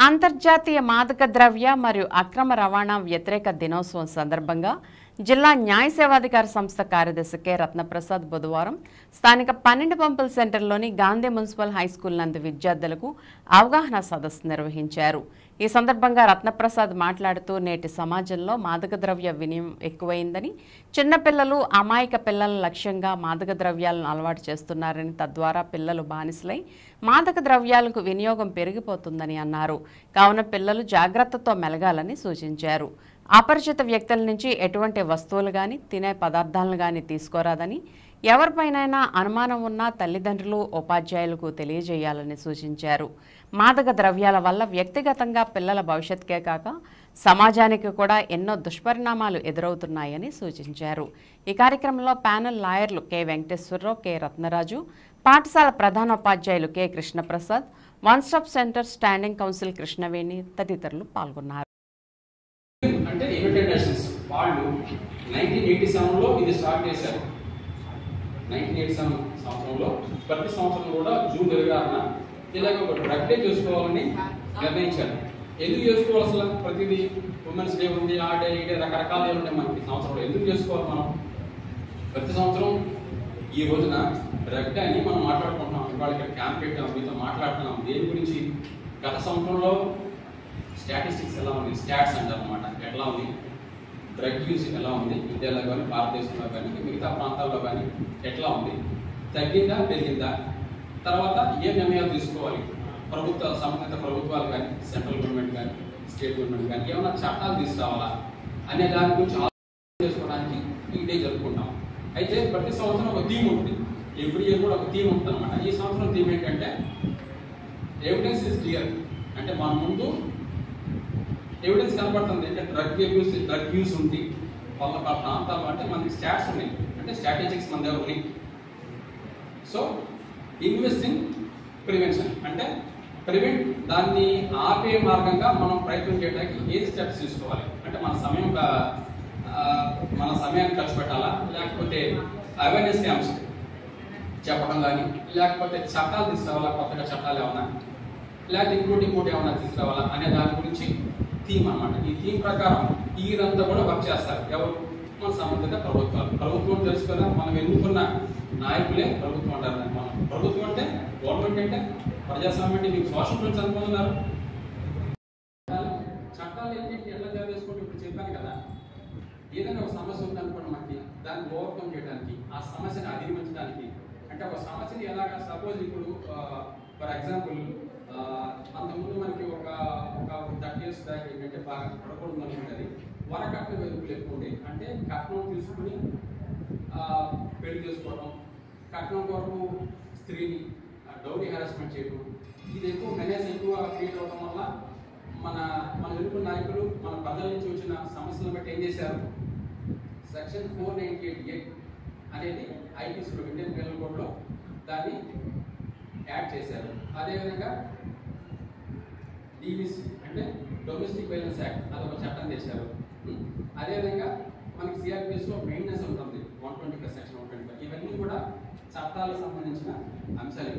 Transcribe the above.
అంతర్జాతీయ మాదక ద్రవ్య మరియు అక్రమ రవాణా వ్యతిరేక దినోత్సవం సందర్భంగా జిల్లా న్యాయ సేవాధికార సంస్థ కార్యదర్శి కె రత్నప్రసాద్ బుధవారం స్థానిక 12 పంపుల సెంటర్లోని గాంధీ మున్సిపల్ హైస్కూల్ నందు విద్యార్థులకు అవగాహన సదస్సు నిర్వహించారు. ఈ సందర్భంగా రత్నప్రసాద్ మాట్లాడుతూ నేటి సమాజంలో మాదక ద్రవ్య వినియోగం ఎక్కువైందని, చిన్నపిల్లలు అమాయక పిల్లల లక్ష్యంగా మాదక ద్రవ్యాలను అలవాటు చేస్తున్నారని, తద్వారా పిల్లలు బానిసలై మాదక ద్రవ్యాలకు వినియోగం పెరిగిపోతుందని అన్నారు. కావున పిల్లలు జాగ్రత్తతో మెలగాలని సూచించారు. అపరిచిత వ్యక్తుల నుంచి ఎటువంటి వస్తువులు గాని, తినే పదార్థాలను గాని తీసుకోరాదని, ఎవరిపైనైనా అనుమానం ఉన్నా తల్లిదండ్రులు, ఉపాధ్యాయులకు తెలియజేయాలని సూచించారు. మాదక ద్రవ్యాల వల్ల వ్యక్తిగతంగా పిల్లల భవిష్యత్తుకే కాక సమాజానికి కూడా ఎన్నో దుష్పరిణామాలు ఎదురవుతున్నాయని సూచించారు. ఈ కార్యక్రమంలో ప్యానెల్ లాయర్లు కె వెంకటేశ్వరరావు, కె రత్నరాజు, పాఠశాల ప్రధానోపాధ్యాయులు K Krishnaprasad, one stop centre standing council Krishnaveni తదితరులు పాల్గొన్నారు. అంటే యునైటెడ్ నేషన్స్ వాళ్ళు 1987లో ఇది స్టార్ట్ చేశారు. 1987 సంవత్సరంలో ప్రతి సంవత్సరం కూడా జూన్ 26న ఇలాగ ఒక డ్రగ్ డే చేసుకోవాలని నిర్ణయించారు. ఎందుకు చేసుకోవాలి? అసలు ప్రతిదీ ఉమెన్స్ డే ఉంది, ఆ డే ఈ డే రకరకాల డే ఉంటాయి మనకి సంవత్సరంలో. ఎందుకు చేసుకోవాలి? మనం ప్రతి సంవత్సరం ఈ రోజున డ్రగ్ డే అని మనం మాట్లాడుకుంటున్నాం. ఇవాళ ఇక్కడ క్యాంప్ పెట్టాం, మీతో మాట్లాడుతున్నాం. దేని గురించి? గత సంవత్సరంలో స్టాటిస్టిక్స్ ఎలా ఉంది, స్టాట్స్ అంటారు అన్నమాట. ఎట్లా ఉంది డ్రగ్ యూజ్, ఎలా ఉంది విద్యాలయాల్లో కానీ, భారతదేశంలో కానీ, మిగతా ప్రాంతాల్లో కానీ ఎట్లా ఉంది, తగ్గిందా పెరిగిందా, తర్వాత ఏ నిర్ణయాలు తీసుకోవాలి, సంబంధిత ప్రభుత్వాలు కానీ, సెంట్రల్ గవర్నమెంట్ కానీ, స్టేట్ గవర్నమెంట్ కానీ ఏమైనా చట్టాలు తీసుకురావాలా అనే దాని గురించి ఆలోచన చేసుకోవడానికి ఈ డే జరుపుకుంటాం. అయితే ప్రతి సంవత్సరం ఒక థీమ్ ఉంటుంది. ఎవ్రీ ఇయర్ కూడా ఒక థీమ్ ఉంటుంది అనమాట. ఈ సంవత్సరం థీమ్ ఏంటంటే ఎవిడెన్స్ ఇస్ క్లియర్. అంటే మన ముందు ఎవిడెన్స్ కనబడుతుంది. అంటే డ్రగ్ యూస్ ఉంది వాళ్ళ ప్రాంతాలు. అంటే మనకి స్టాట్స్ ఉన్నాయి, అంటే స్ట్రాటజిక్స్ మన దగ్గర ఉన్నాయి. సో ఇన్వెస్టింగ్ ప్రివెన్షన్ అంటే ప్రివెంట్, దాన్ని ఆపే మార్గంగా మనం ప్రయత్నం చేయడానికి ఏది స్టెప్స్ తీసుకోవాలి. అంటే మన సమయాన్ని ఖర్చు పెట్టాలా, లేకపోతే అవేర్నెస్ క్యాంప్స్ చెప్పడం కానీ, లేకపోతే చట్టాలు తీసుకురావాలా, కొత్తగా చట్టాలు ఏమన్నా, లేకపోతే ఇంకోటి ఏమన్నా తీసుకురావాలా అనే దాని గురించి థీమ్ అన్నమాట. ఈ థీమ్ ప్రకారం వీరంతా కూడా వర్క్ చేస్తారు. ఎవరు? మన సంబంధిత ప్రభుత్వాలు. ప్రభుత్వం తెలుసు కదా, మనం ఎన్నుకున్న నాయకులే ప్రభుత్వం అంటారు. మనం ప్రభుత్వం అంటే గవర్నమెంట్ అంటే ప్రజాస్వామ్యం అంటే మీకు సోషల్ ఫ్రెండ్స్ అనుకుంటున్నారు. చట్టాలు ఏంటి ఎట్లా చేసుకుంటే ఇప్పుడు చెప్పాను కదా, ఏదైనా ఒక సమస్య ఉంది అనుకోండి మనకి, దాన్ని ఓవర్కమ్ చేయడానికి, ఆ సమస్యను అధిగమించడానికి. అంటే ఒక సమస్యని ఎలాగా, సపోజ్ ఇప్పుడు ఫర్ ఎగ్జాంపుల్ అంతకుముందు మనకి ఒక 30 years బ్యాక్ ఏంటంటే బాగా పడకూడదు అనుకుంటుంది, వరకట్న వెలుపులు ఎక్కువ ఉండేది. అంటే కట్నం తీసుకుని పెళ్లి చేసుకోవడం, కట్నం కొరకు స్త్రీని డౌరీ హెరాస్మెంట్ చేయడం, ఇది ఎక్కువ మెనేజ్ ఎక్కువ క్రియేట్ అవడం వల్ల మన ఎన్నుకున్న నాయకులు మన ప్రజల నుంచి వచ్చిన సమస్యలను బట్టి ఏం చేశారు, సెక్షన్ 498A అనేది ఐపీసీలో, ఇండియన్ పీనల్ కోడ్లో దాన్ని యాడ్ చేశారు. అదేవిధంగా డీబీసీ అంటే డొమెస్టిక్ వైలెన్స్ యాక్ట్, అదొక చట్టం చేశారు. అదేవిధంగా మనకి సిఆర్పిఎస్లో మెయింటెనెన్స్ ఉంటుంది 120 సెక్షన్ 125. ఇవన్నీ కూడా చట్టాలకు సంబంధించిన అంశాలు.